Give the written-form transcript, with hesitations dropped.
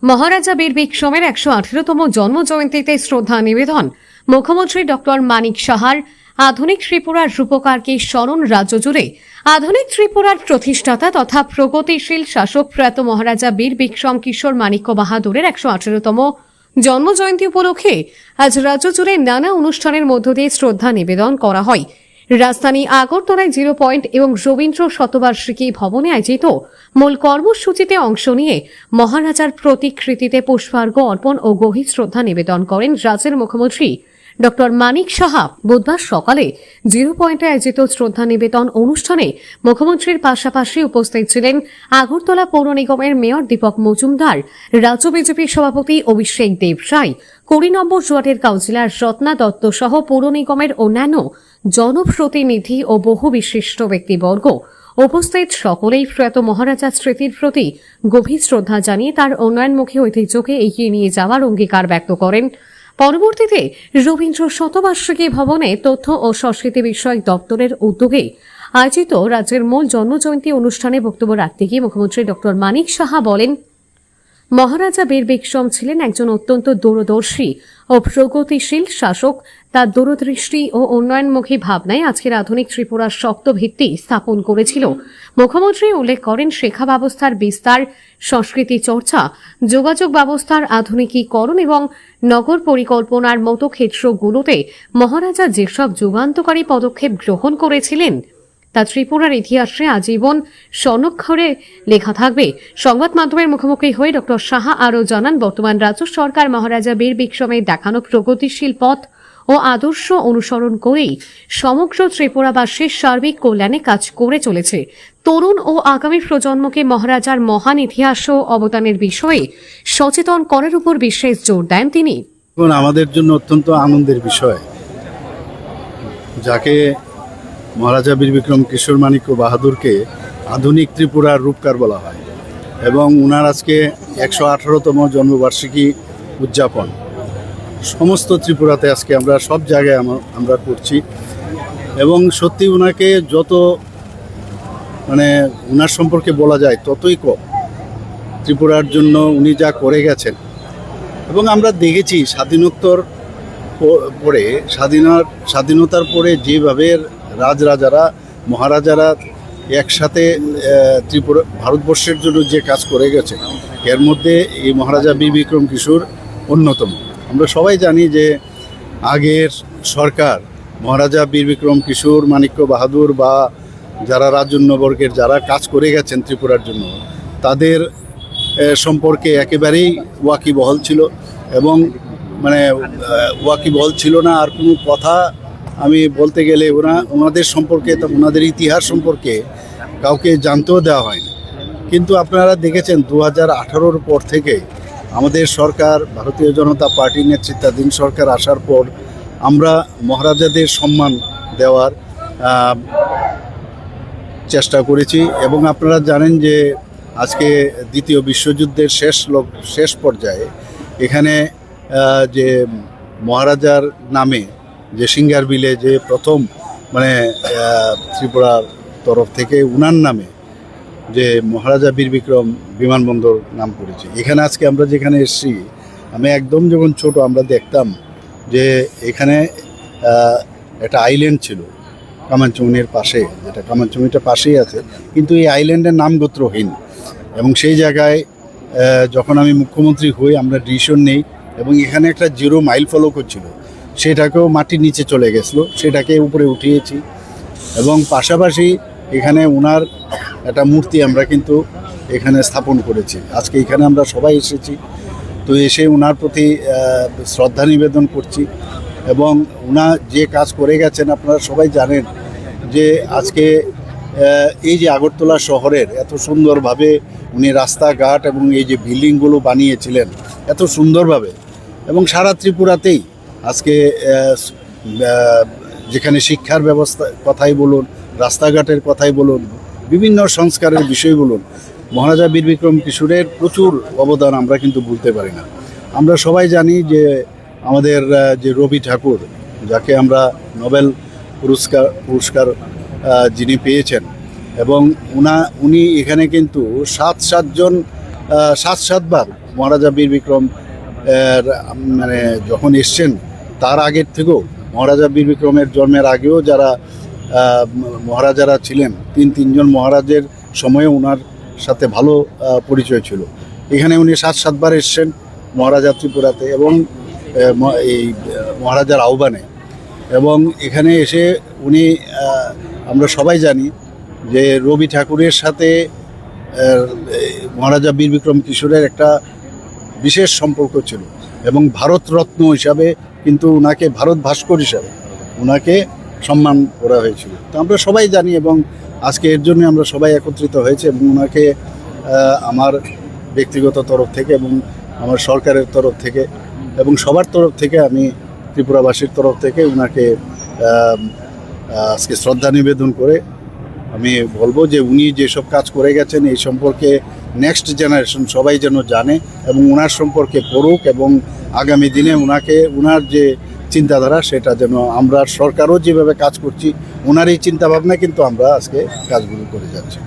মহারাজা বীর বিক্রমের 118তম জন্মজয়ন্তীতে শ্রদ্ধা নিবেদন মুখ্যমন্ত্রী ডক্টর মানিক সাহার। আধুনিক ত্রিপুরার রূপকারকে স্মরণ রাজ্য জুড়ে। আধুনিক ত্রিপুরার প্রতিষ্ঠাতা তথা প্রগতিশীল শাসক প্রয়াত মহারাজা বীর বিক্রম কিশোর মাণিক্য বাহাদুরের 118তম জন্মজয়ন্তী উপলক্ষে আজ রাজ্য জুড়ে নানা অনুষ্ঠানের মধ্য দিয়ে শ্রদ্ধা নিবেদন করা হয়। রাজধানী আগরতলায় 0 পয়েন্ট এবং রবীন্দ্র শতবার্ষিকী ভবনে আয়োজিত মূল কর্মসূচিতে অংশ নিয়ে মহারাজার প্রতিকৃতিতে পুষ্পার্ঘ্য অর্পণ ও গভীর শ্রদ্ধা নিবেদন করেন রাজ্যের মুখ্যমন্ত্রী ডক্টর মানিক সাহা। বুধবার সকালে 0 পয়েন্টে আয়োজিত শ্রদ্ধা নিবেদন অনুষ্ঠানে মুখ্যমন্ত্রীর পাশাপাশি উপস্থিত ছিলেন আগরতলা পৌর নিগমের মেয়র দীপক মজুমদার, রাজ্য বিজেপির সভাপতি অভিষেক দেবরায়, 20 নম্বর ওয়ার্ডের কাউন্সিলর রত্না দত্ত সহ পৌর নিগমের অন্যান্য জনপ্রতিনিধি ও বহু বিশিষ্ট ব্যক্তিবর্গ। উপস্থিত সকলেই প্রয়াত মহারাজার স্মৃতির প্রতি গভীর শ্রদ্ধা জানিয়ে তার উন্নয়নমুখী ঐতিহ্যকে এগিয়ে নিয়ে যাওয়ার অঙ্গীকার ব্যক্ত করেন। পরবর্তীতে রবীন্দ্র শতবার্ষিকী ভবনে তথ্য ও সংস্কৃতি বিষয়ক দপ্তরের উদ্যোগে আয়োজিত রাজ্যের মূল জন্মজয়ন্তী অনুষ্ঠানে বক্তব্য রাখতে গিয়ে মুখ্যমন্ত্রী ডক্টর মানিক সাহা বলেন, মহারাজা বীর বিক্রম ছিলেন একজন অত্যন্ত দূরদর্শী ও প্রগতিশীল শাসক। তার দূরদৃষ্টি ও উন্নয়নমুখী ভাবনায় আজকের আধুনিক ত্রিপুরার শক্ত ভিত্তি স্থাপন করেছিল। মুখ্যমন্ত্রী উল্লেখ করেন, শিক্ষা ব্যবস্থার বিস্তার, সংস্কৃতি চর্চা, যোগাযোগ ব্যবস্থার আধুনিকীকরণ এবং নগর পরিকল্পনার মতো ক্ষেত্রগুলোতে মহারাজা যেসব যুগান্তকারী পদক্ষেপ গ্রহণ করেছিলেন তা ত্রিপুরার ইতিহাসে আজীবন স্বর্ণাক্ষরে লেখা থাকবে। সংবাদ মাধ্যমের মুখোমুখি হয়ে ডক্টর সাহা আরও জানান, বর্তমান রাজ্য সরকার মহারাজা বীর বিক্রমের দেখানো প্রগতিশীল পথ ও আদর্শ অনুসরণ করেই সমগ্র ত্রিপুরাবাসীর সার্বিক কল্যাণে কাজ করে চলেছে। তরুণ ও আগামী প্রজন্মকে মহারাজার মহান ইতিহাস ও অবদানের বিষয়ে সচেতন করার উপর বিশেষ জোর দেন তিনি। আমাদের জন্য অত্যন্ত আনন্দের বিষয়, যাকে মহারাজা বীর বিক্রম কিশোর মাণিক্য বাহাদুরকে আধুনিক ত্রিপুরার রূপকার বলা হয় এবং উনার আজকে 118তম জন্মবার্ষিকী উদযাপন সমস্ত ত্রিপুরাতে আজকে আমরা সব জায়গায় আমরা করছি এবং সত্যি উনাকে যত উনার সম্পর্কে বলা যায় ততই কম। ত্রিপুরার জন্য উনি যা করে গেছেন এবং আমরা দেখেছি স্বাধীনতার পরে যেভাবে রাজরাজারা মহারাজারা একসাথে ত্রিপুরা ভারতবর্ষের জন্য যে কাজ করে গেছে, এর মধ্যে এই মহারাজা বীর বিক্রম কিশোর অন্যতম। আমরা সবাই জানি যে আগের সরকার মহারাজা বীর বিক্রম কিশোর মাণিক্য বাহাদুর বা যারা রাজন্যবর্গের যারা কাজ করে গেছেন ত্রিপুরার জন্য, তাদের সম্পর্কে একেবারেই ওয়াকিবহল ছিল এবং ওয়াকিবহল ছিল না। আর কোনো কথা আমি বলতে গেলে ওনাদের সম্পর্কে, ওনাদের ইতিহাস সম্পর্কে কাউকে জানতেও দেওয়া হয়নি। কিন্তু আপনারা দেখেছেন 2018-র পর থেকে আমাদের সরকার, ভারতীয় জনতা পার্টির নেতৃত্বাধীন সরকার আসার পর আমরা মহারাজাদের সম্মান দেওয়ার চেষ্টা করেছি এবং আপনারা জানেন যে আজকে দ্বিতীয় বিশ্বযুদ্ধের শেষ পর্যায়ে এখানে যে মহারাজার নামে যে সিঙ্গার বিলে যে প্রথম ত্রিপুরার তরফ থেকে উনার নামে যে মহারাজা বীর বিক্রম বিমানবন্দর নাম করেছে। এখানে আজকে আমরা যেখানে এসেছি, আমি একদম যখন ছোট আমরা দেখতাম যে এখানে একটা আইল্যান্ড ছিল কামানচুঙের পাশে, যেটা কামানচুঙিটা পাশেই আছে, কিন্তু এই আইল্যান্ডের নাম গোত্রহীন এবং সেই জায়গায় যখন আমি মুখ্যমন্ত্রী হই আমরা ডিসিশন নেই এবং এখানে একটা 0 মাইল ফলক ছিল, সেটাকেও মাটির নিচে চলে গেছিলো, সেটাকে উপরে উঠিয়েছি এবং পাশাপাশি এখানে ওনার একটা মূর্তি আমরা কিন্তু এখানে স্থাপন করেছি। আজকে এখানে আমরা সবাই এসেছি, তো এসে ওনার প্রতি শ্রদ্ধা নিবেদন করছি এবং ওনা যে কাজ করে গেছেন আপনারা সবাই জানেন যে আজকে এই যে আগরতলা শহরের এত সুন্দরভাবে উনি রাস্তাঘাট এবং এই যে বিল্ডিংগুলো বানিয়েছিলেন এত সুন্দরভাবে এবং সারা ত্রিপুরাতেই আজকে যেখানে শিক্ষার ব্যবস্থা কথাই বলুন, রাস্তাঘাটের কথাই বলুন, বিভিন্ন সংস্কারের বিষয় বলুন, মহারাজা বীর বিক্রম কিশোরের প্রচুর অবদান আমরা কিন্তু ভুলতে পারি না। আমরা সবাই জানি যে আমাদের যে রবি ঠাকুর, যাকে আমরা নোবেল পুরস্কার যিনি পেয়েছেন এবং উনি এখানে কিন্তু 7 জন সাতবার মহারাজা বীর বিক্রম মানে যখন এসছেন তার আগের থেকেও মহারাজা বীর বিক্রমের জন্মের আগেও যারা মহারাজারা ছিলেন তিনজন মহারাজের সময়ে ওনার সাথে ভালো পরিচয় ছিল। এখানে উনি সাতবার এসছেন মহারাজা ত্রিপুরাতে এবং এই মহারাজার আহ্বানে, এবং এখানে এসে উনি আমরা সবাই জানি যে রবি ঠাকুরের সাথে মহারাজা বীর বিক্রম কিশোরের একটা বিশেষ সম্পর্ক ছিল এবং ভারতরত্ন হিসাবে কিন্তু ওনাকে ভারত ভাস্কর হিসাবে ওনাকে সম্মান করা হয়েছিল। তো আমরা সবাই জানি এবং আজকে এর জন্য আমরা সবাই একত্রিত হয়েছে এবং ওনাকে আমার ব্যক্তিগত তরফ থেকে এবং আমার সরকারের তরফ থেকে এবং সবার তরফ থেকে আমি ত্রিপুরাবাসীর তরফ থেকে ওনাকে আজকে শ্রদ্ধা নিবেদন করে আমি বলবো যে উনি যেসব কাজ করে গেছেন এই সম্পর্কে নেক্সট জেনারেশন সবাই যেন জানে এবং ওনার সম্পর্কে পড়ুক এবং আগামী দিনে ওনার যে চিন্তাধারা সেটা যেন আমরা সরকারও যেভাবে কাজ করছি ওনার এই চিন্তাভাবনা কিন্তু আমরা আজকে কাজগুলো করে যাচ্ছি।